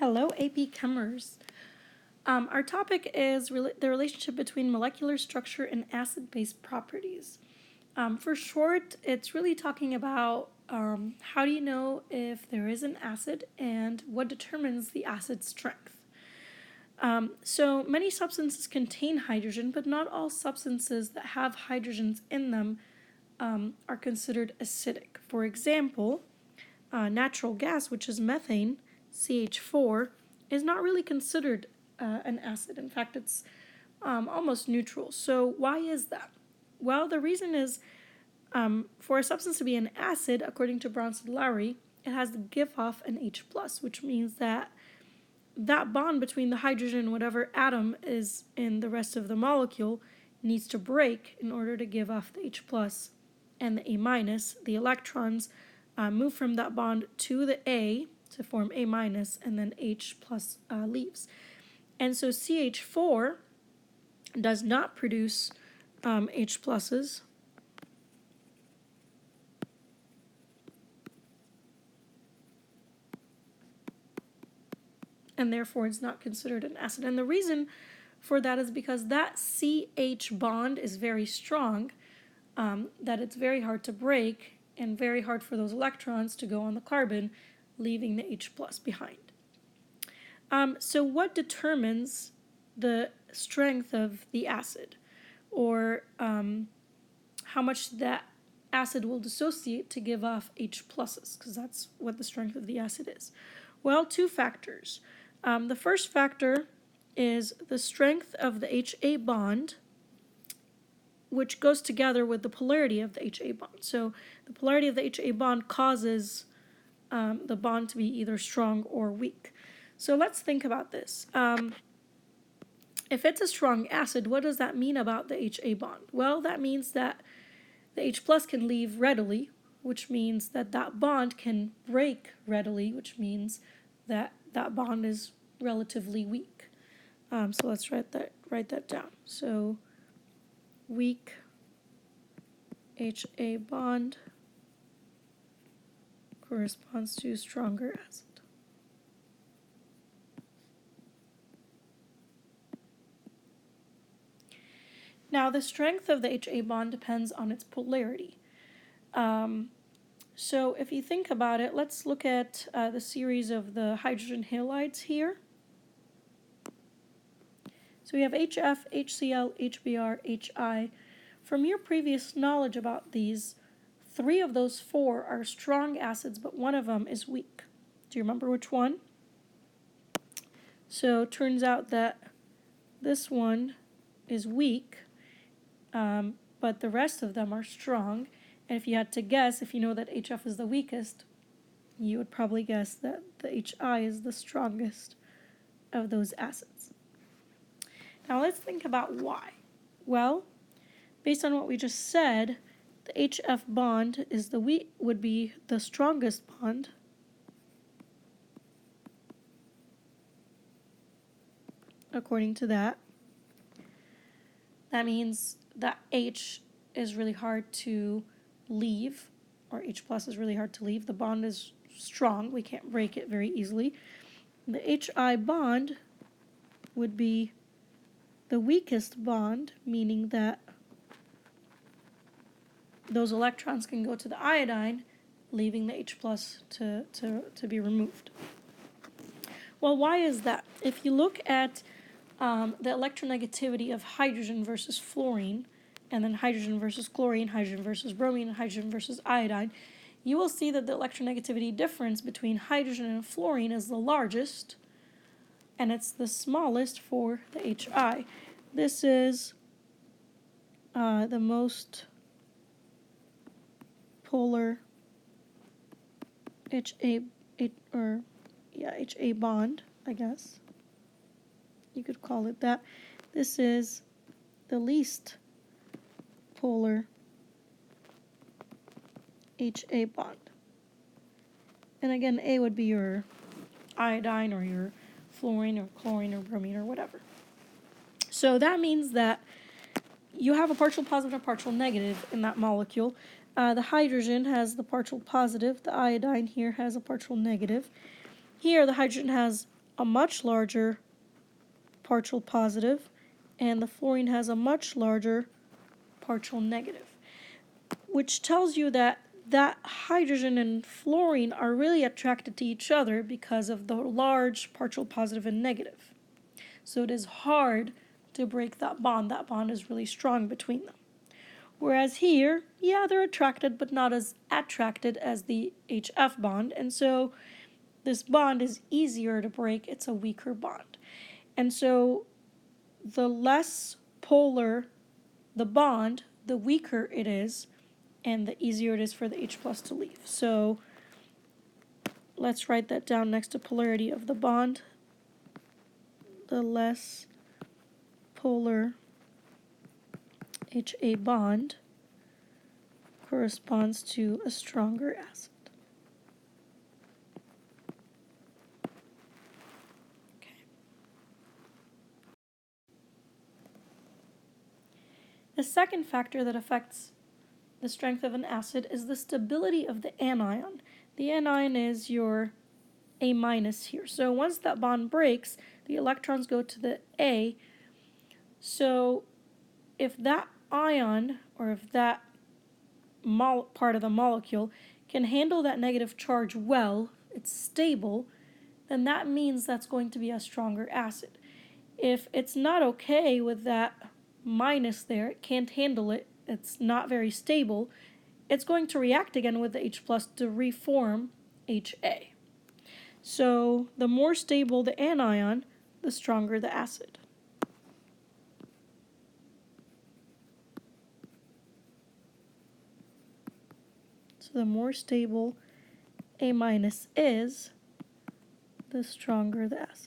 Hello, AP Chemers. Our topic is the relationship between molecular structure and acid-base properties. For short, it's really talking about how do you know if there is an acid and what determines the acid's strength. So many substances contain hydrogen, but not all substances that have hydrogens in them are considered acidic. For example, natural gas, which is methane, CH4, is not really considered an acid. In fact, it's almost neutral. So why is that? Well, the reason is for a substance to be an acid, according to Bronsted-Lowry, it has to give off an H+, which means that bond between the hydrogen and whatever atom is in the rest of the molecule needs to break in order to give off the H+, and the A-. The electrons move from that bond to the A to form A-, and then H+ leaves. And so CH4 does not produce H+. And therefore it's not considered an acid. And the reason for that is because that CH bond is very strong, that it's very hard to break and very hard for those electrons to go on the carbon, leaving the H+ behind. So what determines the strength of the acid, or how much that acid will dissociate to give off H+, because that's what the strength of the acid is? Well, two factors. The first factor is the strength of the HA bond, which goes together with the polarity of the HA bond. So the polarity of the HA bond causes the bond to be either strong or weak. So let's think about this. If it's a strong acid, what does that mean about the HA bond? Well, that means that the H+ can leave readily, which means that that bond can break readily, which means that that bond is relatively weak. So let's write that down. So weak HA bond corresponds to stronger acid. Now, the strength of the HA bond depends on its polarity. So if you think about it, let's look at the series of the hydrogen halides here. So we have HF, HCl, HBr, HI. From your previous knowledge about these, 3 of those 4 are strong acids, but one of them is weak. Do you remember which one? So it turns out that this one is weak, but the rest of them are strong. And if you had to guess, if you know that HF is the weakest, you would probably guess that the HI is the strongest of those acids. Now let's think about why. Well, based on what we just said, the HF bond is would be the strongest bond. According to that. That means that H is really hard to leave, or H+ is really hard to leave. The bond is strong. We can't break it very easily. The HI bond would be the weakest bond, meaning that those electrons can go to the iodine, leaving the H+ to be removed. Well, why is that? If you look at the electronegativity of hydrogen versus fluorine, and then hydrogen versus chlorine, hydrogen versus bromine, and hydrogen versus iodine, you will see that the electronegativity difference between hydrogen and fluorine is the largest, and it's the smallest for the HI. This is the most polar HA bond, I guess. You could call it that. This is the least polar HA bond. And again, A would be your iodine or your fluorine or chlorine or bromine or whatever. So that means that you have a partial positive and a partial negative in that molecule. The hydrogen has the partial positive. The iodine here has a partial negative. Here, the hydrogen has a much larger partial positive, and the fluorine has a much larger partial negative, which tells you that hydrogen and fluorine are really attracted to each other because of the large partial positive and negative. So it is hard to break that bond. That bond is really strong between them. Whereas here, yeah, they're attracted, but not as attracted as the HF bond, and so this bond is easier to break. It's a weaker bond. And so the less polar the bond, the weaker it is, and the easier it is for the H plus to leave. So let's write that down next to polarity of the bond. The less polar HA bond corresponds to a stronger acid. The second factor that affects the strength of an acid is the stability of the anion. The anion is your A minus here. So once that bond breaks, the electrons go to the A. So if that ion, or if that part of the molecule can handle that negative charge well, it's stable, then that means that's going to be a stronger acid. If it's not okay with that minus there, it can't handle it, it's not very stable, it's going to react again with the H plus to reform HA. So the more stable the anion, the stronger the acid. So the more stable A minus is, the stronger the acid.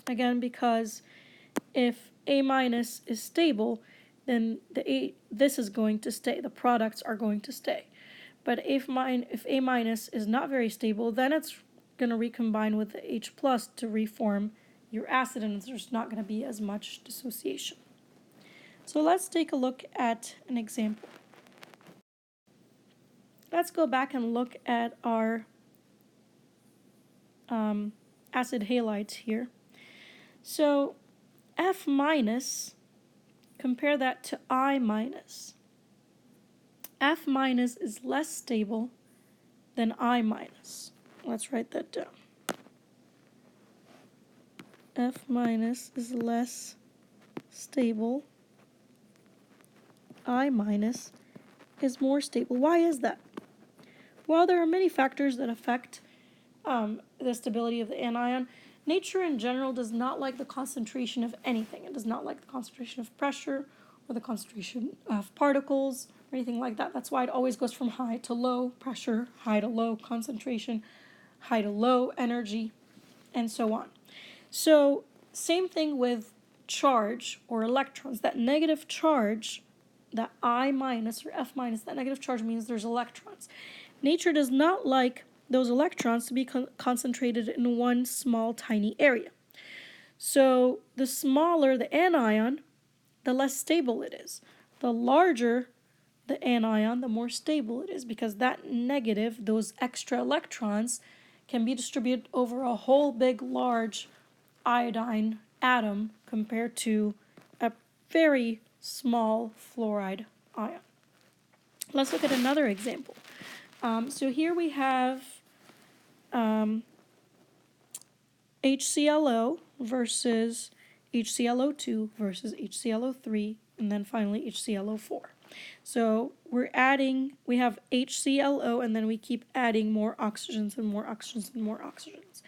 Again, because if A minus is stable, then this is going to stay. The products are going to stay. But if A minus is not very stable, then it's going to recombine with the H plus to reform your acid, and there's not going to be as much dissociation. So let's take a look at an example. Let's go back and look at our acid halides here. So F minus, compare that to I minus. F minus is less stable than I minus. Let's write that down. F minus is less stable. I minus is more stable. Why is that? Well, there are many factors that affect the stability of the anion. Nature in general does not like the concentration of anything. It does not like the concentration of pressure or the concentration of particles or anything like that. That's why it always goes from high to low pressure, high to low concentration, high to low energy, and so on. So same thing with charge or electrons. That negative charge, that I minus or F minus, that negative charge means there's electrons. Nature does not like those electrons to be concentrated in one small tiny area. So the smaller the anion, the less stable it is. The larger the anion, the more stable it is, because that negative, those extra electrons, can be distributed over a whole big large iodine atom compared to a very small fluoride ion. Let's look at another example. So here we have HClO versus HClO2 versus HClO3, and then finally HClO4. So we have HClO, and then we keep adding more oxygens and more oxygens and more oxygens.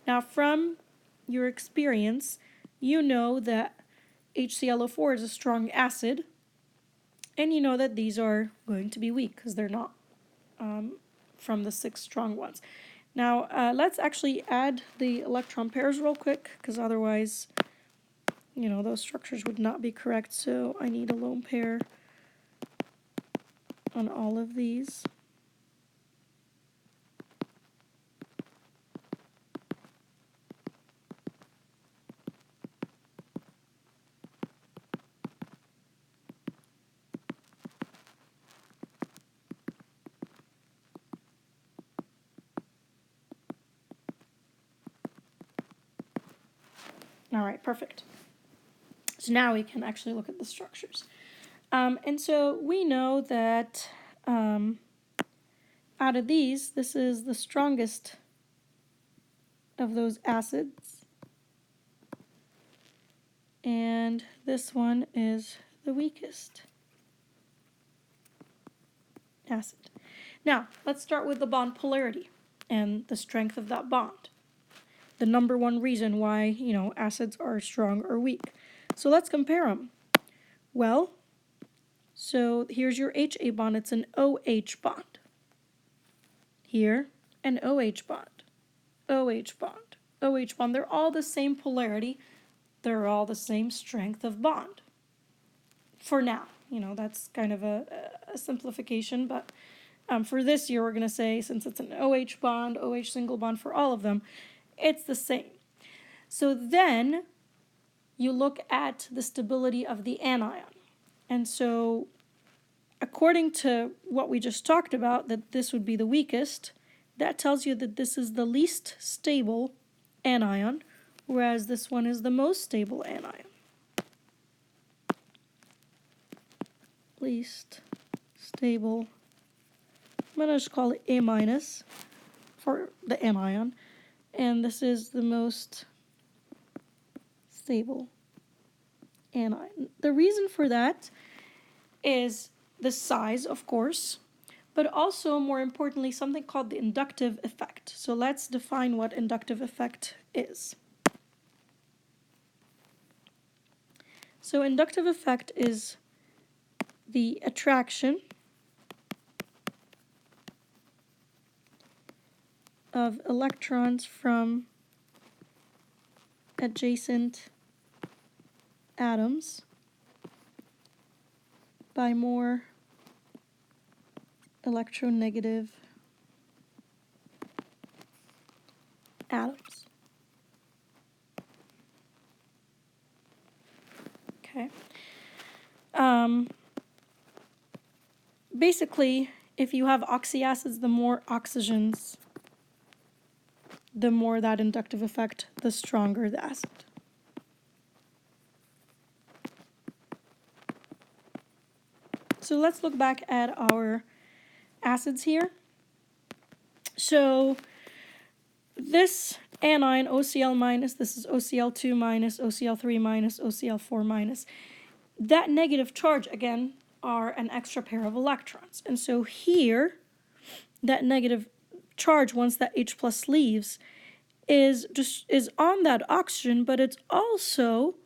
Now, from your experience, you know that HClO4 is a strong acid, and you know that these are going to be weak because they're not from the 6 strong ones. Now, let's actually add the electron pairs real quick, because otherwise, those structures would not be correct. So I need a lone pair on all of these. All right, perfect. So now we can actually look at the structures. And so we know that out of these, this is the strongest of those acids. And this one is the weakest acid. Now, let's start with the bond polarity and the strength of that bond. The number one reason why, acids are strong or weak. So let's compare them. Well, so here's your HA bond. It's an OH bond. Here, an OH bond. OH bond. OH bond. They're all the same polarity. They're all the same strength of bond. For now. That's kind of a simplification, but for this year, we're going to say, since it's an OH bond, OH single bond for all of them, it's the same. So then you look at the stability of the anion. And so according to what we just talked about, that this would be the weakest, that tells you that this is the least stable anion, whereas this one is the most stable anion. Least stable. I'm going to just call it A minus for the anion. And this is the most stable anion. The reason for that is the size, of course, but also, more importantly, something called the inductive effect. So let's define what inductive effect is. So inductive effect is the attraction of electrons from adjacent atoms by more electronegative atoms. Okay. Basically, if you have oxyacids, the more oxygens, the more that inductive effect, the stronger the acid. So let's look back at our acids here. So this anion, OCl minus, this is OCl2 minus, OCl3 minus, OCl4 minus. That negative charge, again, are an extra pair of electrons. And so here, that negative charge, once that H plus leaves, is on that oxygen, but it's also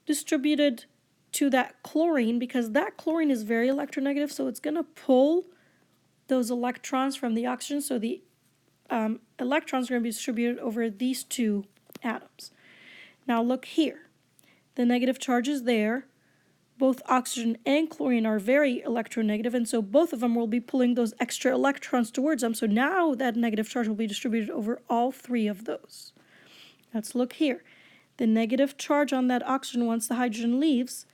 distributed to that chlorine, because that chlorine is very electronegative, so it's going to pull those electrons from the oxygen, so the electrons are going to be distributed over these two atoms. Now look here. The negative charge is there. Both oxygen and chlorine are very electronegative, and so both of them will be pulling those extra electrons towards them. So now that negative charge will be distributed over all three of those. Let's look here. The negative charge on that oxygen, once the hydrogen leaves,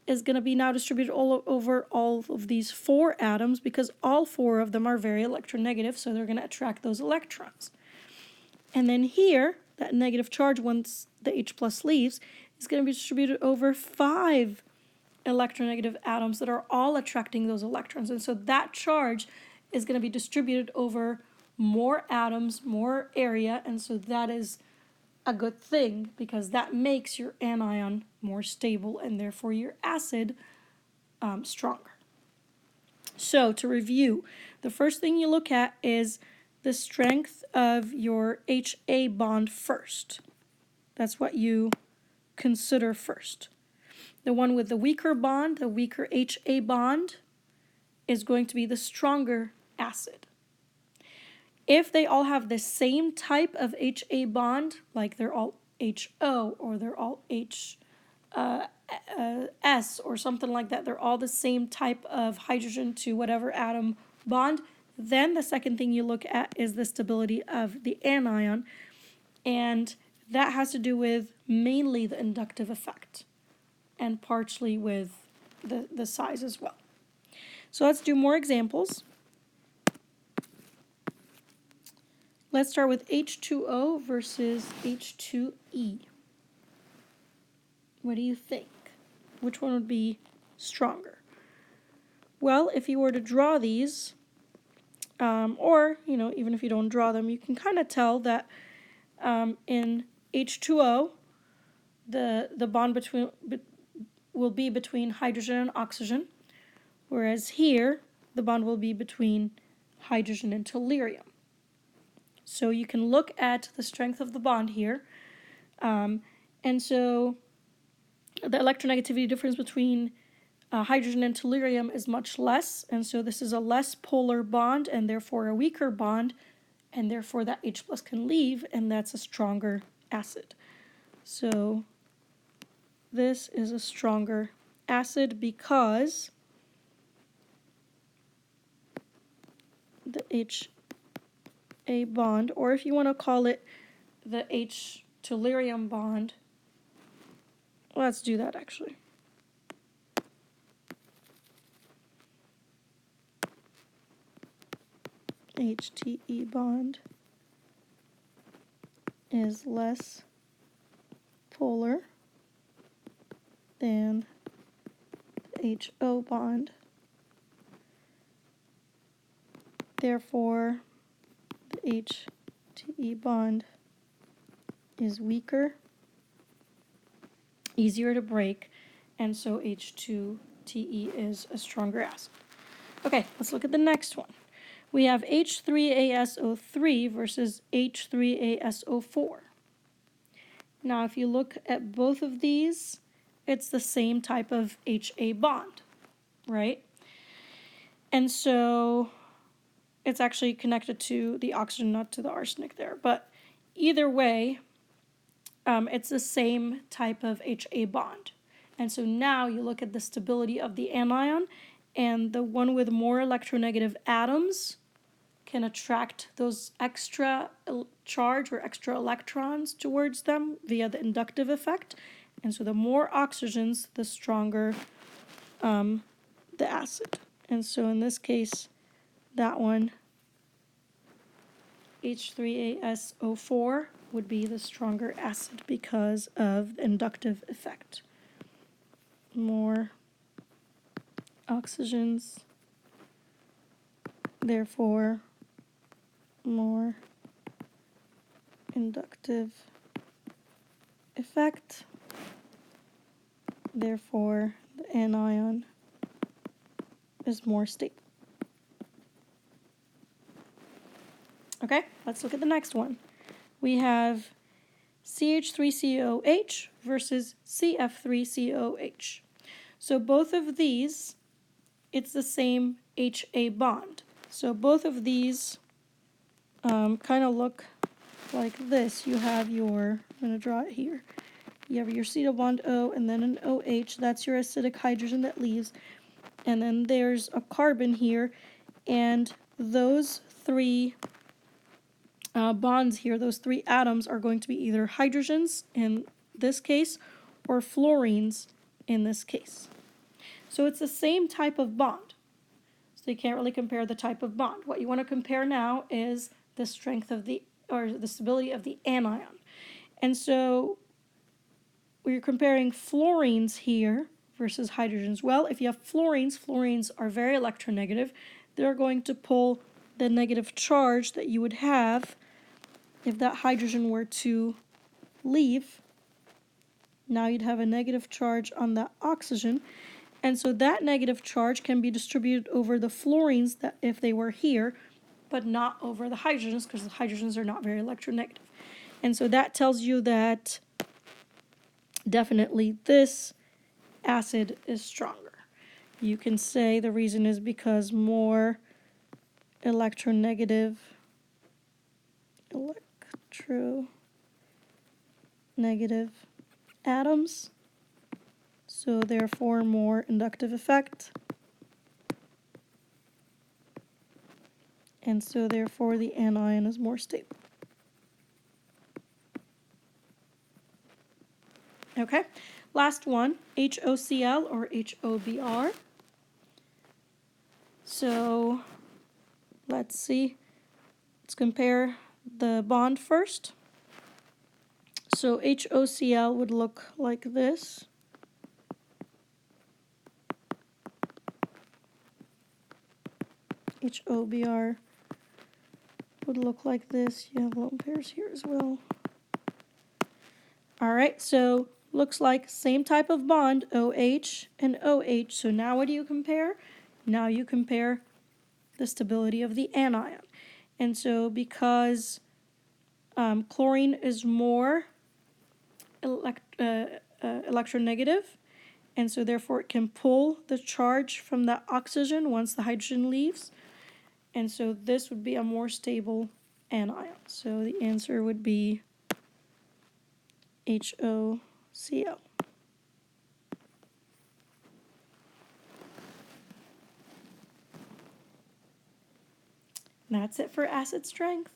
is going to be now distributed all over all of these four atoms, because all four of them are very electronegative, so they're going to attract those electrons. And then here, that negative charge, once the H plus leaves, is going to be distributed over 5 electronegative atoms that are all attracting those electrons. And so that charge is going to be distributed over more atoms, more area, and so that is a good thing, because that makes your anion more stable and therefore your acid stronger. So to review, the first thing you look at is the strength of your HA bond first. That's what you consider first. The one with the weaker bond, the weaker HA bond, is going to be the stronger acid. If they all have the same type of HA bond, like they're all HO or they're all S or something like that, they're all the same type of hydrogen to whatever atom bond, then the second thing you look at is the stability of the anion, and that has to do with mainly the inductive effect and partially with the size as well. So let's do more examples. Let's start with H2O versus H2E. What do you think? Which one would be stronger? Well, if you were to draw these, or, even if you don't draw them, you can kind of tell that in H2O, the bond will be between hydrogen and oxygen, whereas here, the bond will be between hydrogen and tellurium. So you can look at the strength of the bond here. And so the electronegativity difference between hydrogen and tellurium is much less, and so this is a less polar bond and therefore a weaker bond, and therefore that H plus can leave, and that's a stronger acid. So this is a stronger acid because the HA bond, or if you want to call it the H tellurium bond, let's do that actually. HTE bond is less polar than the HO bond. Therefore, the HTE bond is weaker, easier to break, and so H2TE is a stronger acid. Okay, let's look at the next one. We have H3ASO3 versus H3ASO4. Now, if you look at both of these, it's the same type of HA bond, right? And so it's actually connected to the oxygen, not to the arsenic there. But either way, it's the same type of HA bond. And so now you look at the stability of the anion, and the one with more electronegative atoms can attract those extra charge or extra electrons towards them via the inductive effect. And so the more oxygens, the stronger the acid. And so in this case, that one, H3ASO4, would be the stronger acid because of the inductive effect. More oxygens, therefore more inductive effect, therefore the anion is more stable. Okay, let's look at the next one. We have CH3COH versus CF3COH. So both of these, it's the same HA bond. So both of these kind of look like this. You have your, I'm going to draw it here. You have your acetyl bond O and then an OH. That's your acidic hydrogen that leaves. And then there's a carbon here. And those three bonds here, those three atoms are going to be either hydrogens in this case or fluorines in this case. So it's the same type of bond. So you can't really compare the type of bond. What you want to compare now is the strength of the, or the stability of the anion. And so we're comparing fluorines here versus hydrogens. Well, if you have fluorines are very electronegative. They're going to pull the negative charge that you would have if that hydrogen were to leave. Now you'd have a negative charge on that oxygen. And so that negative charge can be distributed over the fluorines that if they were here, but not over the hydrogens because the hydrogens are not very electronegative. And so that tells you that definitely this acid is stronger. You can say the reason is because more electronegative atoms, so therefore more inductive effect, and so therefore the anion is more stable. Okay, last one, HOCl or HOBr. So let's see, let's compare the bond first. So HOCl would look like this. HOBr would look like this. You have lone pairs here as well. All right, so looks like same type of bond, OH and OH. So now what do you compare? Now you compare the stability of the anion. And so because chlorine is more electronegative, and so therefore it can pull the charge from the oxygen once the hydrogen leaves. And so this would be a more stable anion. So the answer would be HOCl. That's it for acid strength.